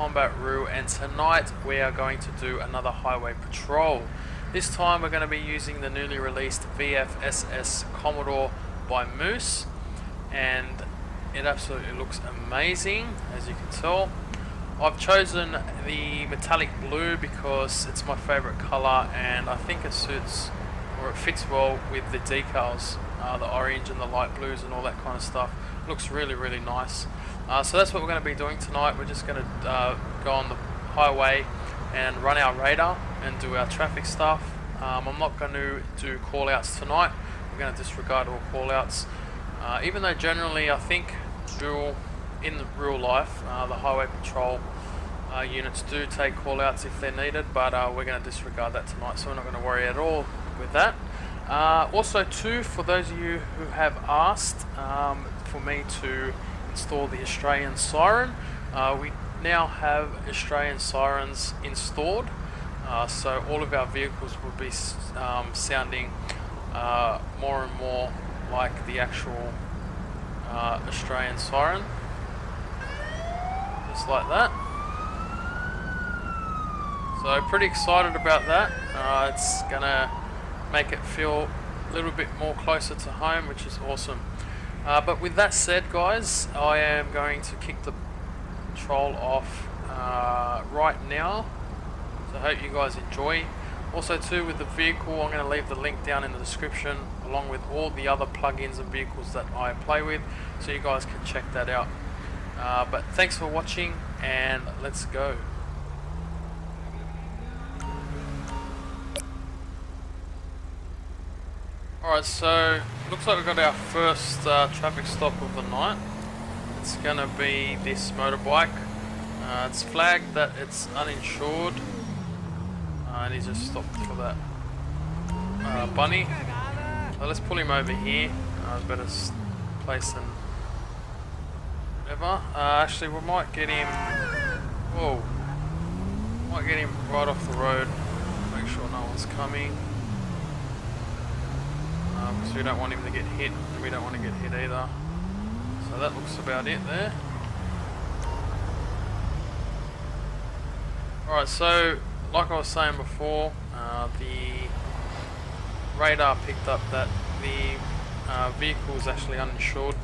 Combat Rue, and tonight we are going to do another highway patrol. This time we're going to be using the newly released VFSS Commodore by Moose, and it absolutely looks amazing, as you can tell. I've chosen the metallic blue because it's my favourite colour, and I think it suits, or it fits well with the decals, the orange and the light blues and all that kind of stuff. It looks really, really nice. So that's what we're going to be doing tonight. We're just going to go on the highway and run our radar and do our traffic stuff. I'm not going to do call outs tonight. We're going to disregard all call outs, even though generally I think in real life the highway patrol units do take call outs if they're needed, but we're going to disregard that tonight, so we're not going to worry at all with that. Also too, for those of you who have asked for me to install the Australian siren, we now have Australian sirens installed, so all of our vehicles will be sounding more and more like the actual Australian siren, just like that. So pretty excited about that. It's gonna make it feel a little bit more closer to home, which is awesome. But with that said, guys, I am going to kick the patrol off right now. So I hope you guys enjoy. Also too, with the vehicle, I'm going to leave the link down in the description, along with all the other plugins and vehicles that I play with, so you guys can check that out. But thanks for watching, and let's go. Alright, so looks like we've got our first traffic stop of the night. It's going to be this motorbike. It's flagged that it's uninsured, and he just stopped for that bunny. So let's pull him over here. Better place than ever. Actually, we might get him. Whoa! Might get him right off the road. Make sure no one's coming. Because we don't want him to get hit, and we don't want to get hit either. So that looks about it there. Alright, so like I was saying before, the radar picked up that the vehicle is actually uninsured.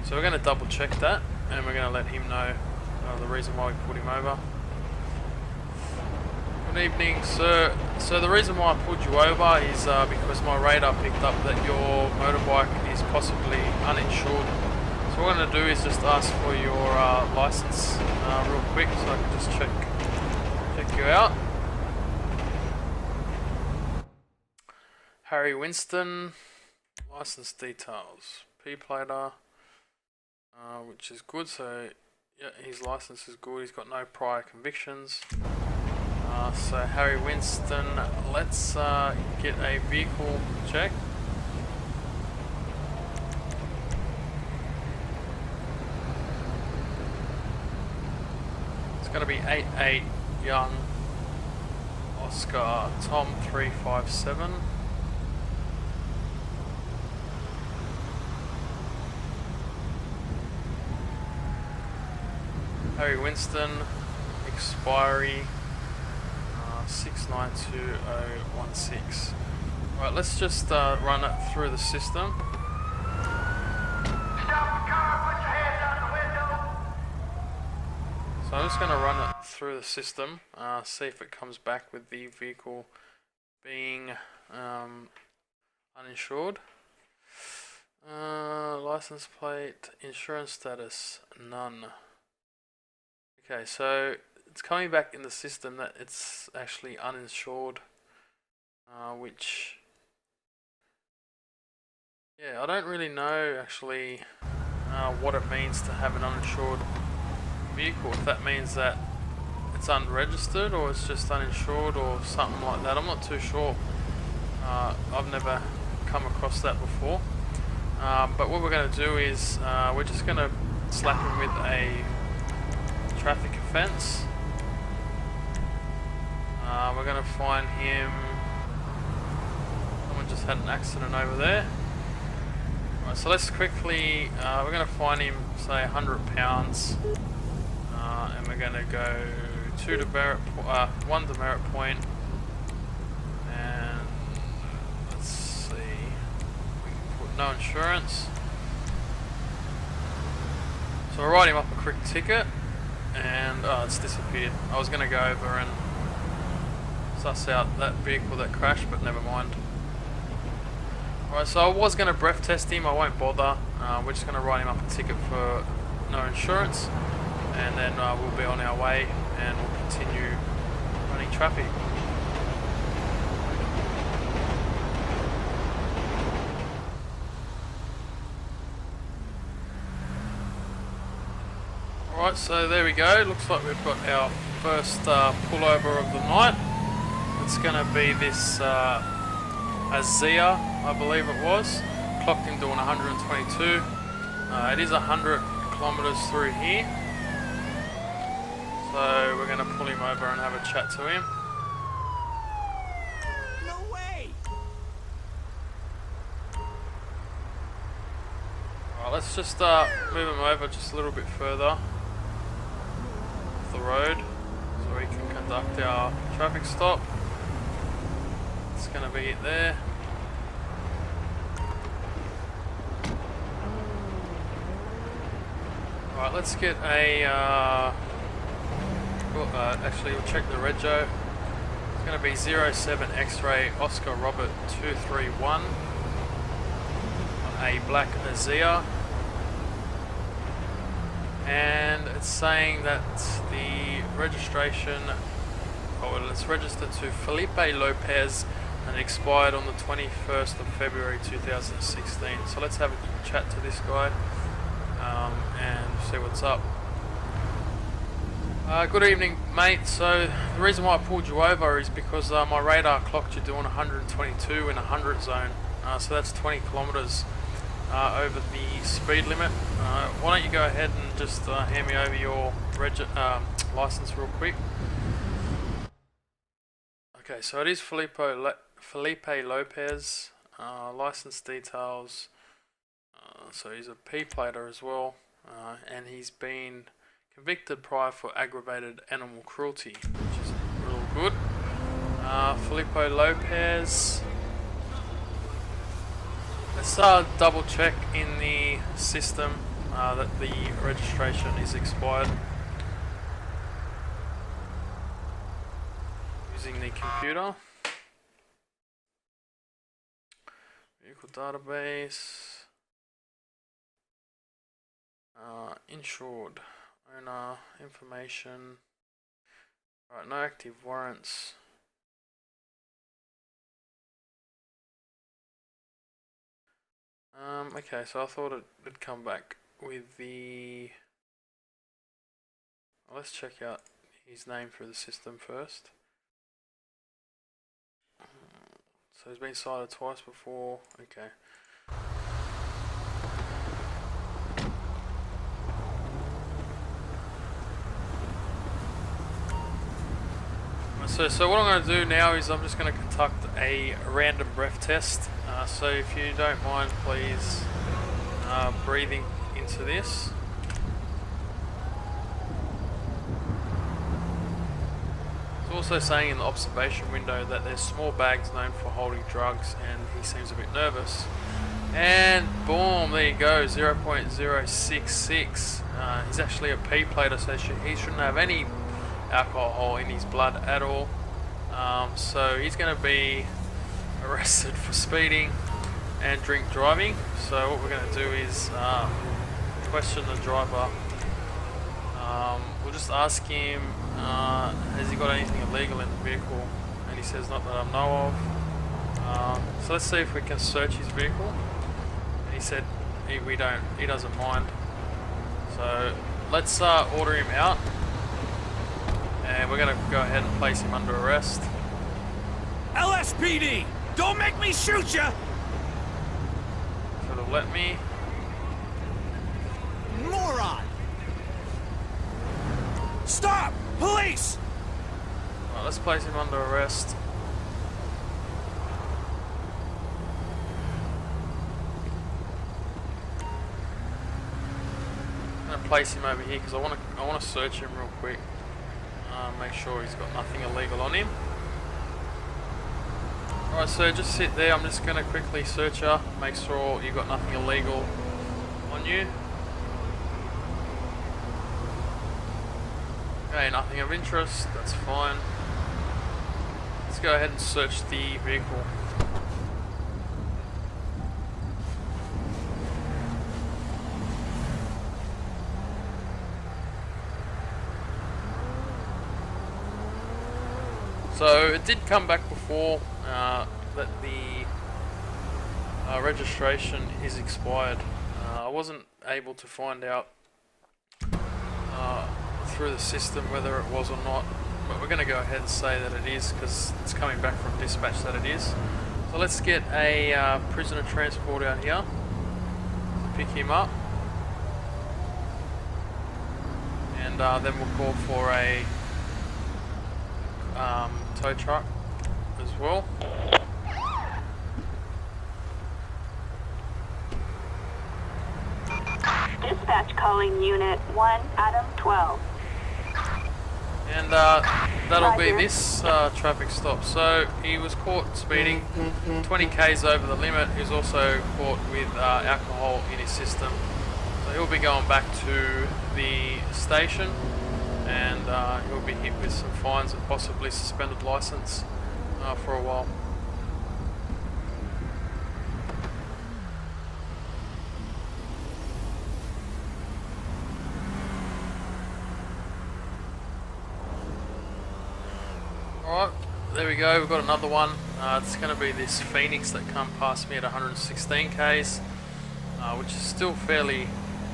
So we're going to double check that, and we're going to let him know the reason why we pulled him over. Good evening, sir. So the reason why I pulled you over is because my radar picked up that your motorbike is possibly uninsured. So what I'm going to do is just ask for your license real quick, so I can just check you out. Harry Winston, license details, P-plater, which is good. So yeah, his license is good. He's got no prior convictions. So Harry Winston, let's get a vehicle check. It's going to be 88 Young Oscar Tom 357. Harry Winston, expiry 692016. Right, let's just run it through the system. So I'm just going to run it through the system, see if it comes back with the vehicle being uninsured. License plate, insurance status, none. Okay, so it's coming back in the system that it's actually uninsured, which, yeah, I don't really know actually what it means to have an uninsured vehicle. If that means that it's unregistered, or it's just uninsured, or something like that. I'm not too sure. I've never come across that before. But what we're going to do is we're just going to slap him with a traffic offence. We're going to find him. Someone just had an accident over there. Right, so let's quickly, we're going to find him, say £100, and we're going to go one demerit point, and let's see, we can put no insurance. So I'll write him up a quick ticket, and it's disappeared. I was going to go over and suss out that vehicle that crashed, but never mind. Alright, so I was going to breath test him, I won't bother. We're just going to write him up a ticket for no insurance, and then we'll be on our way and we'll continue running traffic. Alright, so there we go. Looks like we've got our first pullover of the night. It's going to be this Azia, I believe it was. Clocked in doing 122. It is 100 kilometers through here. So we're going to pull him over and have a chat to him. No way! Alright, let's just move him over just a little bit further off the road so we can conduct our traffic stop. It's going to be it there. Alright, let's get a actually we'll check the rego. It's going to be 07 X-ray Oscar Robert 231 on a black Azia, and it's saying that the registration, it's registered to Felipe Lopez and expired on the 21st of February 2016. So let's have a chat to this guy and see what's up. Good evening, mate. So the reason why I pulled you over is because my radar clocked you doing 122 in a 100 zone. So that's 20 kilometers over the speed limit. Why don't you go ahead and just hand me over your license real quick. Okay, so it is Felipe Lopez. License details. So he's a P-plater as well, and he's been convicted prior for aggravated animal cruelty, which is real good. Felipe Lopez. Let's double check in the system that the registration is expired. Using the computer. Vehicle database. Insured. Owner. Information. Alright, no active warrants. Okay, so I thought it'd come back with the... Let's check out his name through the system first. So he's been cited twice before. Okay. So what I'm going to do now is I'm just going to conduct a random breath test. So if you don't mind, please breathing into this. It's also saying in the observation window that there's small bags known for holding drugs, and he seems a bit nervous. And boom, there you go, 0.066. He's actually a P-plater, so he shouldn't have any alcohol in his blood at all. So he's going to be arrested for speeding and drink driving. So what we're going to do is question the driver. We'll just ask him, has he got anything illegal in the vehicle? And he says, not that I know of. So let's see if we can search his vehicle. And he said he doesn't mind. So let's order him out. And we're going to go ahead and place him under arrest. LSPD! Don't make me shoot ya! So it'll let me. Moron! Stop! Police! Right, let's place him under arrest. I'm going to place him over here because I want to search him real quick. Make sure he's got nothing illegal on him. Alright, so just sit there. I'm just going to quickly search her, make sure you've got nothing illegal on you. Okay, nothing of interest, that's fine. Let's go ahead and search the vehicle. So it did come back before that the registration is expired. I wasn't able to find out through the system whether it was or not, but we're going to go ahead and say that it is because it's coming back from dispatch that it is. So let's get a prisoner transport out here to pick him up, and then we'll call for a tow truck as well. Dispatch calling Unit 1, Adam 12. And that'll be this traffic stop. So he was caught speeding 20 k's over the limit. He was also caught with alcohol in his system. So he'll be going back to the station, and he'll be hit with some fines and possibly suspended license for a while. Alright, there we go, we've got another one. It's going to be this Phoenix that come past me at 116 k's, which is still fairly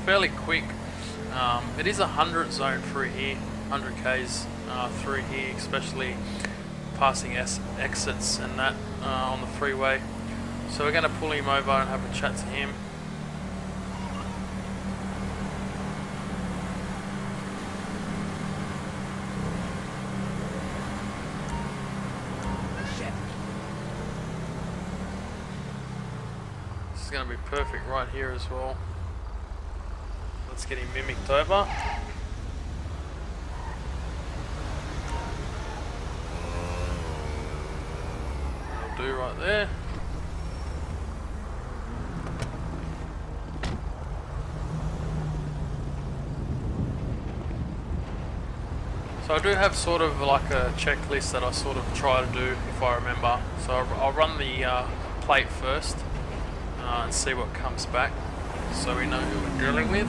quick. It is a 100 zone through here, 100 k's through here, especially passing exits and that on the freeway. So we're going to pull him over and have a chat to him. This is going to be perfect right here as well. Let's get him mimicked over. That'll do right there. So I do have sort of like a checklist that I sort of try to do if I remember. So I'll run the plate first and see what comes back, so we know who we're dealing with.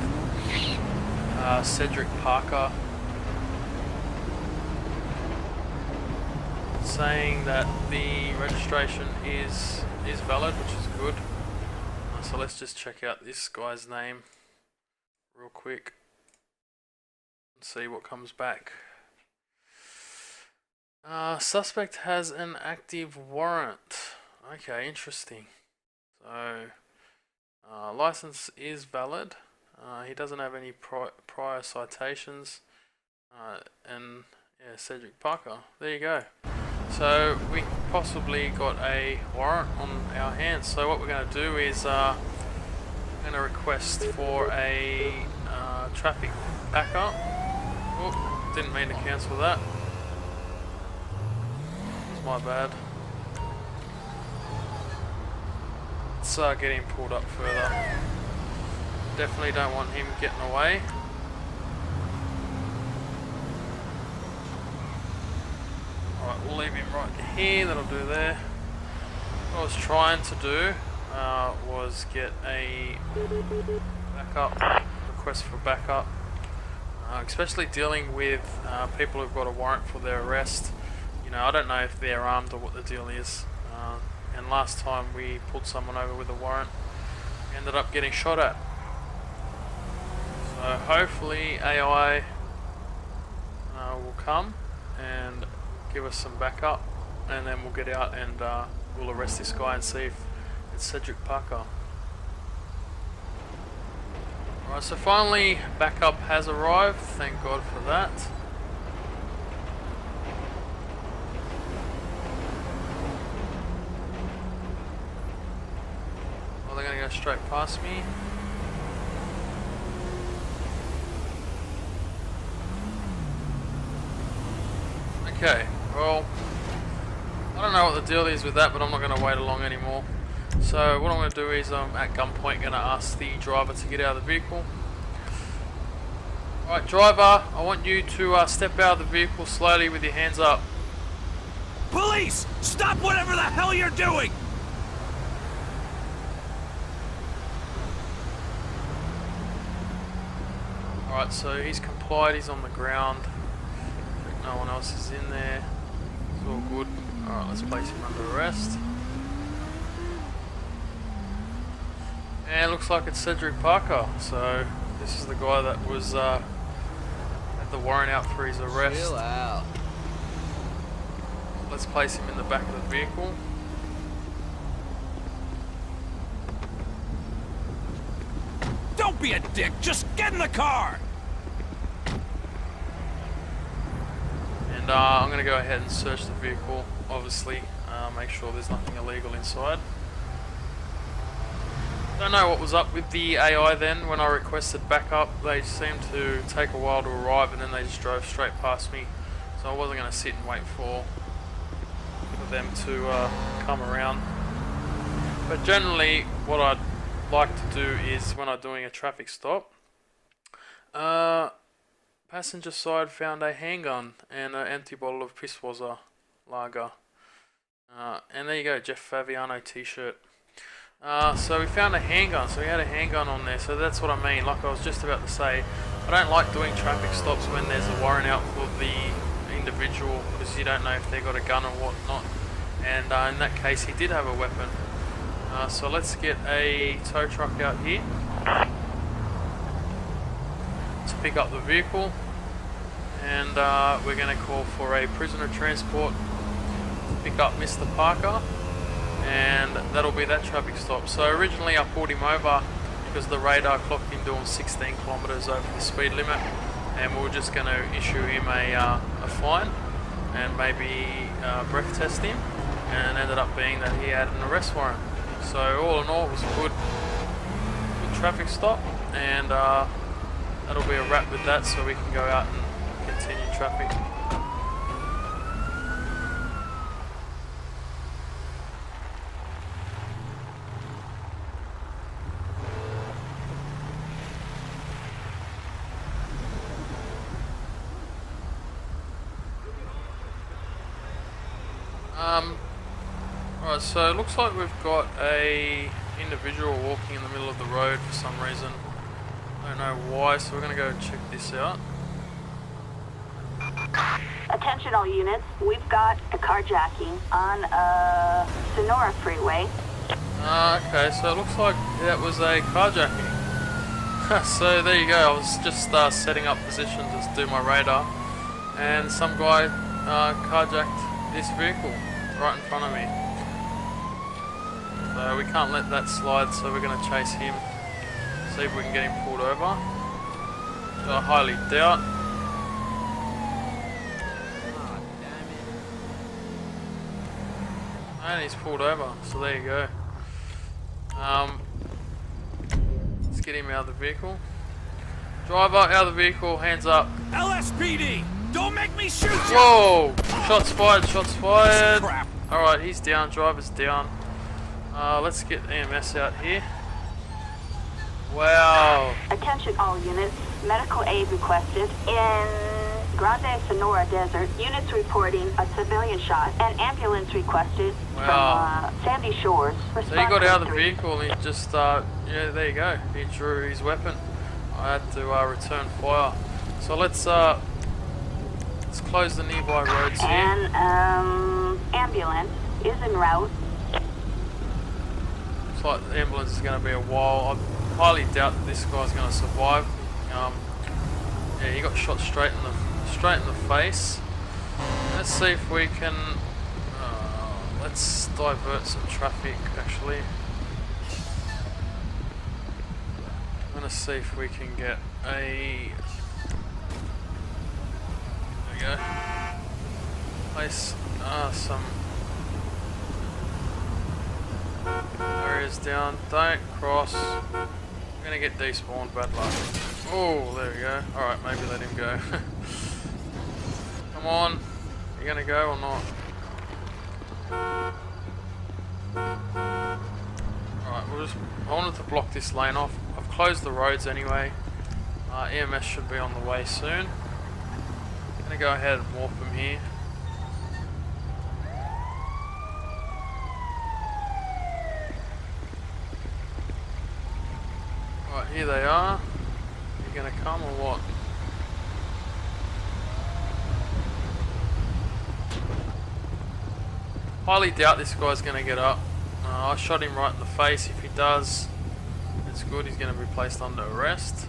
Cedric Parker, saying that the registration is valid, which is good. So let's just check out this guy's name real quick and see what comes back. Suspect has an active warrant. Okay, interesting. So license is valid. He doesn't have any prior citations, and yeah, Cedric Parker. There you go. So we possibly got a warrant on our hands. So what we're going to do is we're going to request for a traffic backup. Oh, didn't mean to cancel that. It's my bad. Let's get him pulled up further. Definitely don't want him getting away. Alright, we'll leave him right here, that'll do there. What I was trying to do was get a backup, request for backup, especially dealing with people who've got a warrant for their arrest. You know, I don't know if they're armed or what the deal is. And last time we pulled someone over with a warrant, ended up getting shot at. So hopefully AI will come and give us some backup, and then we'll get out and we'll arrest this guy and see if it's Cedric Parker. Alright, so finally backup has arrived, thank God for that. Well, they're going to go straight past me. Okay, well, I don't know what the deal is with that, but I'm not going to wait along anymore. So what I'm going to do is I'm at gunpoint going to ask the driver to get out of the vehicle. Alright, driver, I want you to step out of the vehicle slowly with your hands up. Police! Stop whatever the hell you're doing! Alright, so he's complied, he's on the ground. No one else is in there. It's all good. Alright, let's place him under arrest. And it looks like it's Cedric Parker. So this is the guy that was had the warrant out for his arrest. Chill out. Let's place him in the back of the vehicle. Don't be a dick! Just get in the car! And I'm going to go ahead and search the vehicle, obviously, make sure there's nothing illegal inside. Don't know what was up with the AI then when I requested backup. They seemed to take a while to arrive and then they just drove straight past me. So I wasn't going to sit and wait for them to come around. But generally what I'd like to do is when I'm doing a traffic stop, passenger side found a handgun and an empty bottle of Pisswasser lager. And there you go, Jeff Favignano t-shirt. So we found a handgun, so we had a handgun on there, so that's what I mean. Like I was just about to say, I don't like doing traffic stops when there's a warrant out for the individual, because you don't know if they got a gun or whatnot. And in that case he did have a weapon. So let's get a tow truck out here to pick up the vehicle, and we're going to call for a prisoner transport to pick up Mr. Parker, and that'll be that traffic stop. So originally I pulled him over because the radar clocked him doing 16 kilometers over the speed limit, and we were just going to issue him a fine and maybe breath test him, and it ended up being that he had an arrest warrant. So all in all, it was a good traffic stop, and that'll be a wrap with that, so we can go out and continue traffic. Alright, so it looks like we've got a individual walking in the middle of the road for some reason. I don't know why, so we're going to go check this out. Attention all units, we've got a carjacking on Sonora Freeway. Okay, so it looks like that was a carjacking. So there you go, I was just setting up position to do my radar, and some guy carjacked this vehicle right in front of me. So we can't let that slide, so we're going to chase him, see if we can get him pulled over, which I highly doubt. And he's pulled over, so there you go. Let's get him out of the vehicle. Driver, out of the vehicle, hands up. LSPD! Don't make me shoot you! Whoa! Shots fired, shots fired. Crap. Alright, he's down, driver's down. Let's get EMS out here. Wow. Attention all units, medical aid requested in Grande Sonora Desert. Units reporting a civilian shot. An ambulance requested Wow. from Sandy Shores. So he got out of the vehicle and he just, yeah, there you go. He drew his weapon. I had to return fire. So let's close the nearby roads here. An ambulance is en route. Looks like the ambulance is going to be a while. I highly doubt that this guy's going to survive. Yeah, he got shot straight in the face. Let's see if we can. Let's divert some traffic. Actually, I'm going to see if we can get a. There we go. Place some areas down. Don't cross. We're gonna get despawned, bad luck. Oh, there we go. Alright, maybe let him go. Come on. You gonna go or not? Alright, I wanted to block this lane off. I've closed the roads anyway. EMS should be on the way soon. Gonna go ahead and warp them here. Right, here they are. You gonna come or what? Highly doubt this guy's gonna get up. I shot him right in the face. If he does, it's good. He's gonna be placed under arrest.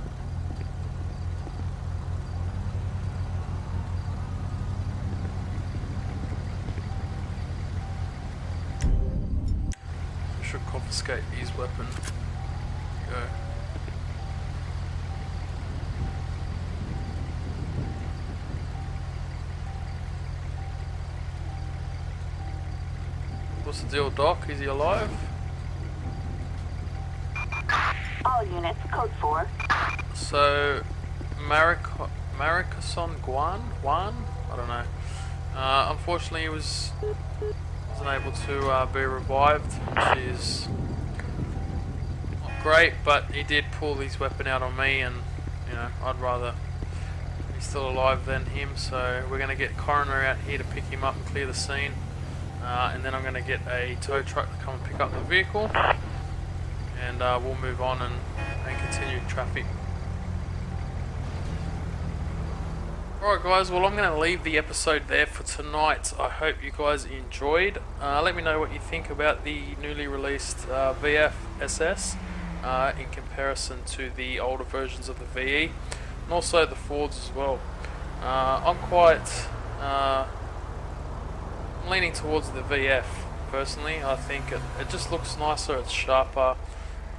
Should confiscate his weapon. Go. What's the deal, Doc? Is he alive? All units, code 4. So, Maricson Guan? I don't know. Unfortunately, he wasn't able to be revived, which is not great, but he did pull his weapon out on me, and you know, I'd rather he's still alive than him, so we're going to get coroner out here to pick him up and clear the scene, and then I'm going to get a tow truck to come and pick up the vehicle, and we'll move on and continue traffic. Alright guys, well I'm going to leave the episode there for tonight. I hope you guys enjoyed. Let me know what you think about the newly released VF-SS in comparison to the older versions of the VE, and also the Fords as well. I'm quite leaning towards the VF personally. I think it just looks nicer, it's sharper.